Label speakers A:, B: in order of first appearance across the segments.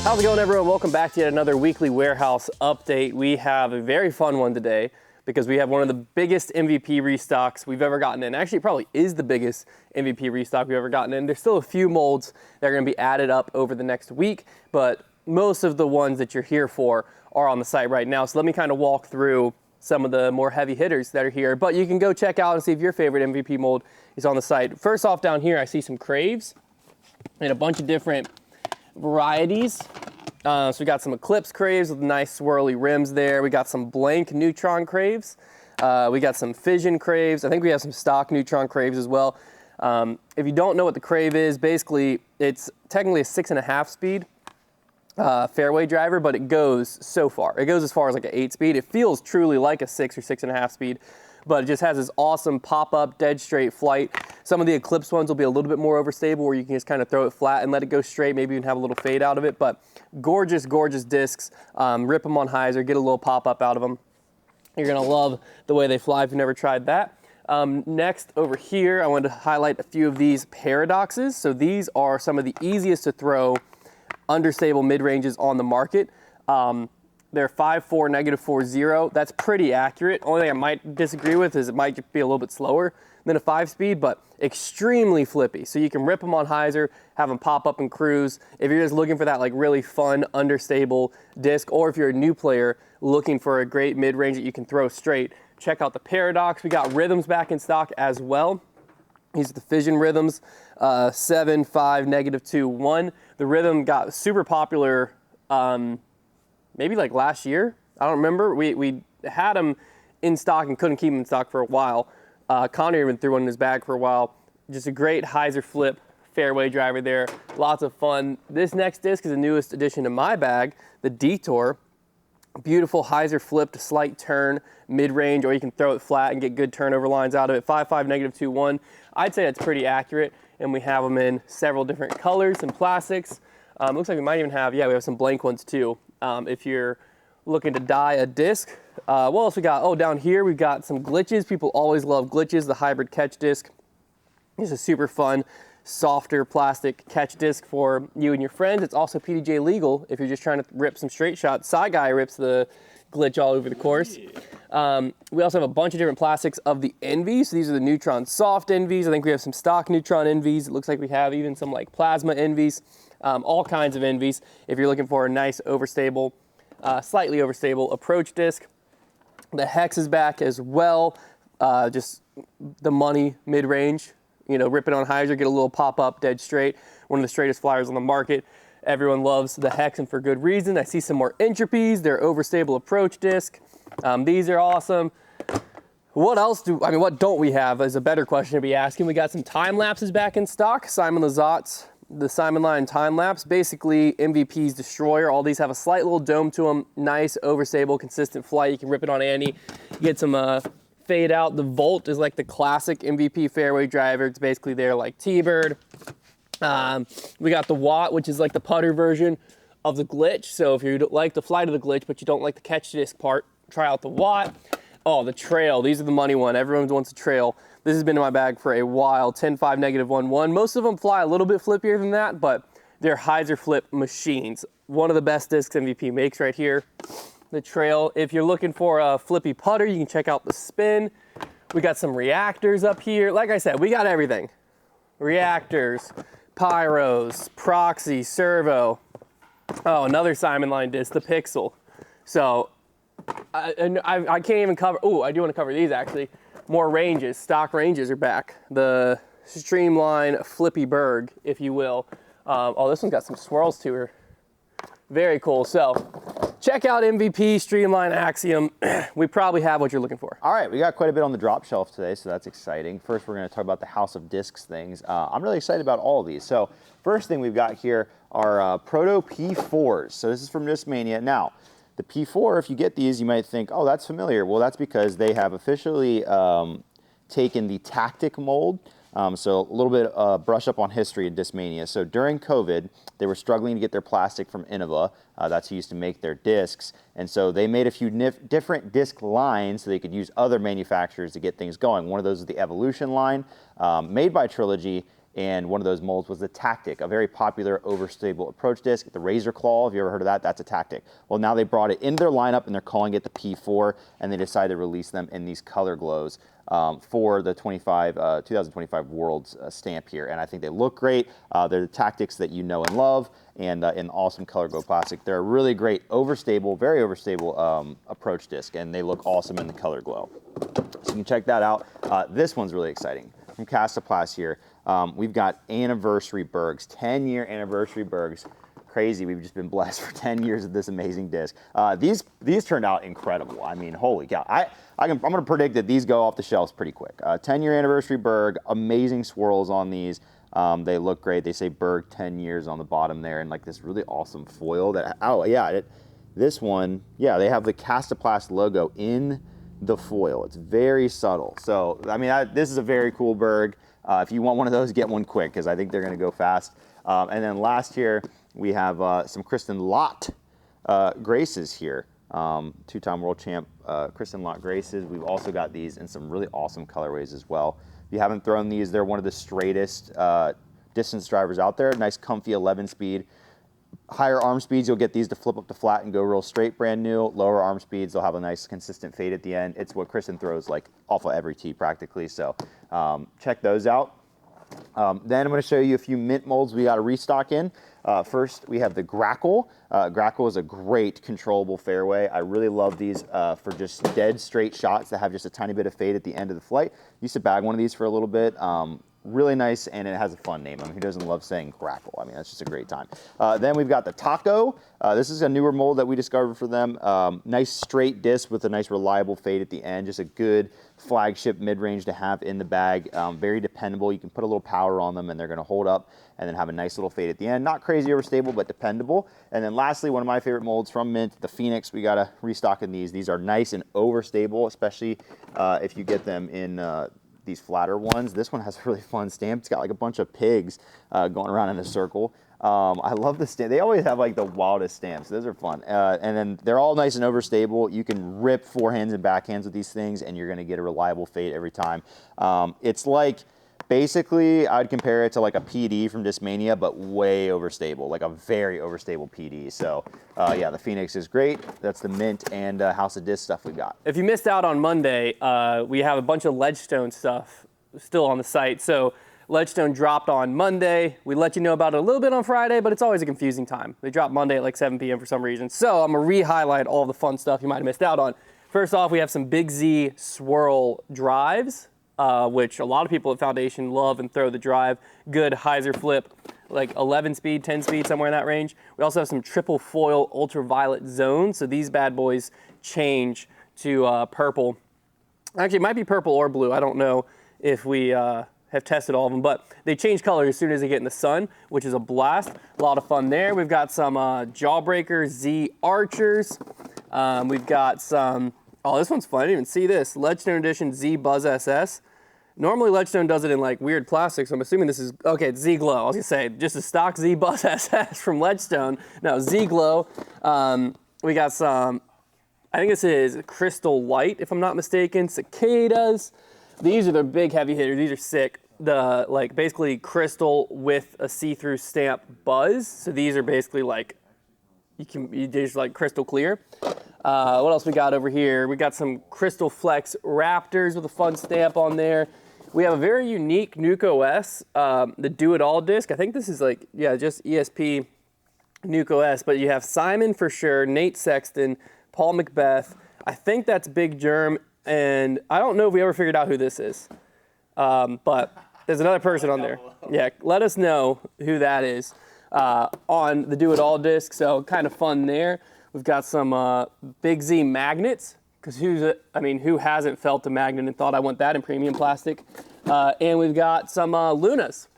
A: How's it going, everyone? Welcome back to yet another weekly warehouse update. We have a very fun one today because we have one of the biggest MVP restocks we've ever gotten in. Actually, it probably is the biggest MVP restock we've ever gotten in. There's still a few molds that are going to be added up over the next week, but most of the ones that you're here for are on the site right now. So let me kind of walk through some of the more heavy hitters that are here, but you can go check out and see if your favorite MVP mold is on the site. First off, down here, I see some Craves and a bunch of different varieties. So we got some Eclipse Craves with nice swirly rims there. We got some blank Neutron Craves. We got some Fission Craves. I think we have some stock Neutron Craves as well. If you don't know what the Crave is, basically it's technically a 6.5 speed fairway driver, but it goes so far. It goes as far as like an 8 speed. It feels truly like a 6 or 6.5 speed, but it just has this awesome pop-up, dead straight flight. Some of the Eclipse ones will be a little bit more overstable where you can just kind of throw it flat and let it go straight, maybe even have a little fade out of it, but gorgeous, gorgeous discs. Rip them on hyzer, get a little pop-up out of them. You're gonna love the way they fly if you've never tried that. Next, over here, I wanted to highlight a few of these Paradoxes. So these are some of the easiest to throw understable mid-ranges on the market. They're 5.4, -4.0. That's pretty accurate. Only thing I might disagree with is it might just be a little bit slower than a 5-speed, but extremely flippy. So you can rip them on hyzer, have them pop up and cruise. If you're just looking for that like really fun, understable disc, or if you're a new player looking for a great mid-range that you can throw straight, check out the Paradox. We got Rhythms back in stock as well. These are the Fission Rhythms, 7, 5, -2, 1. The Rhythm got super popular maybe like last year. I don't remember. We had them in stock and couldn't keep them in stock for a while. Connor even threw one in his bag for a while. Just a great hyzer flip fairway driver there. Lots of fun. This next disc is the newest addition to my bag, the Detour. Beautiful hyzer flipped slight turn mid-range, or you can throw it flat and get good turnover lines out of it. 5.5, -2, 1. I'd say that's pretty accurate, and we have them in several different colors and plastics. Looks like we might even have, we have some blank ones too. If you're looking to dye a disc. What else we got? Oh, down here we've got some glitches. People always love glitches. The hybrid catch disc is a super fun, softer plastic catch disc for you and your friends. It's also PDJ legal if you're just trying to rip some straight shots. Side Guy rips the glitch all over the course. We also have a bunch of different plastics of the Envies. So these are the Neutron soft Envies. I think we have some stock Neutron Envies. It looks like we have even some like plasma Envies. All kinds of Envies if you're looking for a nice overstable, slightly overstable approach disc. The Hex is back as well. Just the money mid-range. You know, rip it on hyzer, get a little pop-up, dead straight. One of the straightest flyers on the market. Everyone loves the Hex, and for good reason. I see some more Entropies. They're overstable approach disc. These are awesome. What else what don't we have is a better question to be asking. We got some time lapses back in stock. Simon Lazot's, the Simon Line time lapse, basically MVP's Destroyer. All these have a slight little dome to them. Nice, overstable, consistent flight. You can rip it on Annie. You get some fade out. The Volt is like the classic MVP fairway driver. It's basically there like T-Bird. We got the Watt, which is like the putter version of the Glitch. So if you like the flight of the Glitch, but you don't like the catch disc part, try out the Watt. Oh, the Trail. These are the money one. Everyone wants a Trail. This has been in my bag for a while. 10.5, -1.1. Most of them fly a little bit flippier than that, but they're hyzer flip machines. One of the best discs MVP makes right here. The Trail. If you're looking for a flippy putter, you can check out the Spin. We got some reactors up here. Like I said, we got everything. Reactors, pyros, proxy, servo. Oh, another Simon Line disc, the Pixel. So I can't even cover, I do want to cover these actually. More ranges, stock ranges are back. The Streamline Flippy Berg, if you will. This one's got some swirls to her. Very cool. So check out MVP, Streamline, Axiom. We probably have what you're looking for.
B: All right, we got quite a bit on the drop shelf today, so that's exciting. First, we're going to talk about the House of Discs things. I'm really excited about all of these. So first thing we've got here are Proto P4s. So this is from Discmania. Now, the P4, if you get these, you might think, oh, that's familiar. Well, that's because they have officially taken the Tactic mold. So a little bit brush up on history in Discmania. So during COVID, they were struggling to get their plastic from Innova. That's who used to make their discs. And so they made a few different disc lines so they could use other manufacturers to get things going. One of those is the Evolution line, made by Trilogy. and one of those molds was the Tactic, a very popular overstable approach disc. The Razor Claw, have you ever heard of that? That's a Tactic. Well, now they brought it into their lineup, and they're calling it the P4, and they decided to release them in these color glows for the 2025 Worlds stamp here. And I think they look great. They're the Tactics that you know and love, and in awesome color glow plastic. They're a really great overstable, very overstable approach disc, and they look awesome in the color glow. So you can check that out. This one's really exciting. From Castoplast here, we've got anniversary Bergs, 10-year anniversary Bergs. Crazy, we've just been blessed for 10 years of this amazing disc. These turned out incredible. I mean, holy cow. I'm gonna predict that these go off the shelves pretty quick. 10-year anniversary Berg, amazing swirls on these. They look great. They say Berg 10 years on the bottom there, and like this really awesome foil that, oh yeah, this one, yeah, they have the Castoplast logo in the foil. It's very subtle. So, I mean, this is a very cool Berg. If you want one of those, get one quick, because I think they're gonna go fast. And then last here, we have some Kristen Lott Graces here. Two-time world champ Kristen Lott Graces. We've also got these in some really awesome colorways as well. If you haven't thrown these, they're one of the straightest distance drivers out there. Nice, comfy 11-speed. Higher arm speeds, you'll get these to flip up to flat and go real straight, brand new. Lower arm speeds, they'll have a nice consistent fade at the end. It's what Kristen throws like off of every tee practically, so check those out. Then I'm going to show you a few mint molds we got a restock in. First, we have the Grackle. Grackle is a great controllable fairway. I really love these for just dead straight shots that have just a tiny bit of fade at the end of the flight. Used to bag one of these for a little bit. Really nice, and it has a fun name. I mean, who doesn't love saying Grackle? I mean, that's just a great time. Then we've got the Taco. This is a newer mold that we discovered for them. Nice straight disc with a nice reliable fade at the end. Just a good flagship mid-range to have in the bag. Very dependable. You can put a little power on them, and they're going to hold up and then have a nice little fade at the end. Not crazy overstable, but dependable. And then lastly, one of my favorite molds from Mint, the Phoenix. We got to restock in these. These are nice and overstable, especially if you get them in these flatter ones. This one has a really fun stamp. It's got like a bunch of pigs going around in a circle. I love the stamp. They always have like the wildest stamps. Those are fun. And then they're all nice and overstable. You can rip forehands and backhands with these things, and you're going to get a reliable fade every time. It's like, basically, I'd compare it to like a PD from Discmania, but way overstable, like a very overstable PD. So yeah, the Phoenix is great. That's the Mint and House of Disc stuff we got.
A: If you missed out on Monday, we have a bunch of Ledgestone stuff still on the site. So Ledgestone dropped on Monday. We let you know about it a little bit on Friday, but it's always a confusing time. They drop Monday at like 7 p.m. for some reason. So I'm gonna re-highlight all the fun stuff you might have missed out on. First off, we have some Big Z swirl drives, which a lot of people at Foundation love and throw the drive. Good hyzer flip, like 11 speed, 10 speed, somewhere in that range. We also have some triple foil ultraviolet zones. So these bad boys change to purple. Actually, it might be purple or blue. I don't know if we have tested all of them, but they change color as soon as they get in the sun, which is a blast. A lot of fun there. We've got some Jawbreaker Z Archers. We've got some, oh, this one's fun. I didn't even see this. Ledgestone Edition Z Buzz SS. Normally Ledgestone does it in like weird plastics. I'm assuming this is, okay, it's Z Glow. I was gonna say, just a stock Z Buzz SS from Ledgestone. No, Z Glow. We got some, I think this is Crystal Light, if I'm not mistaken. Cicadas. These are the big heavy hitters. These are sick. The like basically crystal with a see-through stamp buzz. So these are basically like, you just like crystal clear. What else we got over here? We got some Crystal Flex Raptors with a fun stamp on there. We have a very unique Nuke OS, the Do It All disc. I think this is like, yeah, just ESP Nuke OS, but you have Simon for sure, Nate Sexton, Paul Macbeth. I think that's Big Germ, and I don't know if we ever figured out who this is, but there's another person on there. Yeah, let us know who that is on the Do It All disc, so kind of fun there. We've got some Big Z magnets, because who hasn't felt a magnet and thought I want that in premium plastic? And we've got some Lunas.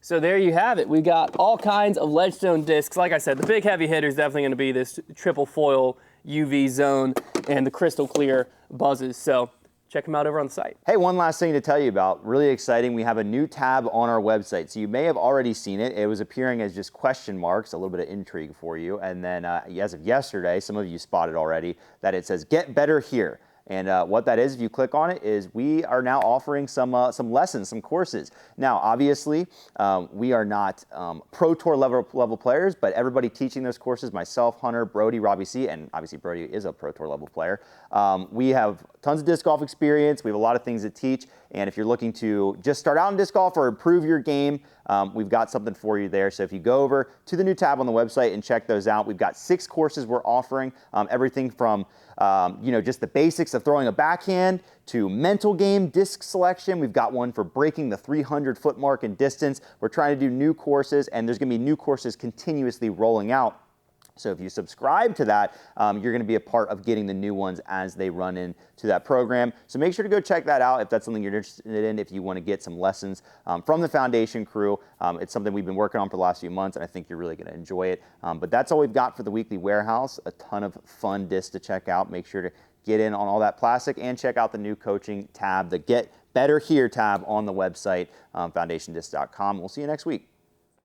A: So there you have it. We got all kinds of Ledgestone discs. Like I said, the big heavy hitter is definitely going to be this triple foil UV zone and the crystal clear buzzes. So check them out over on the site.
B: Hey, one last thing to tell you about, really exciting. We have a new tab on our website. So you may have already seen it. It was appearing as just question marks, a little bit of intrigue for you. And then as of yesterday, some of you spotted already that it says, "Get better here." And what that is, if you click on it, is we are now offering some lessons, some courses. Now, obviously, we are not Pro Tour level players, but everybody teaching those courses, myself, Hunter, Brody, Robbie C, and obviously Brody is a Pro Tour level player. We have tons of disc golf experience. We have a lot of things to teach. And if you're looking to just start out in disc golf or improve your game, we've got something for you there. So if you go over to the new tab on the website and check those out, we've got 6 courses we're offering, everything from just the basics of throwing a backhand to mental game, disc selection. We've got one for breaking the 300-foot mark in distance. We're trying to do new courses, and there's going to be new courses continuously rolling out. So if you subscribe to that, you're going to be a part of getting the new ones as they run into that program. So make sure to go check that out if that's something you're interested in, if you want to get some lessons from the Foundation crew. It's something we've been working on for the last few months, and I think you're really going to enjoy it. But that's all we've got for the weekly warehouse. A ton of fun discs to check out. Make sure to get in on all that plastic and check out the new coaching tab, the Get Better Here tab on the website, foundationdisc.com. We'll see you next week.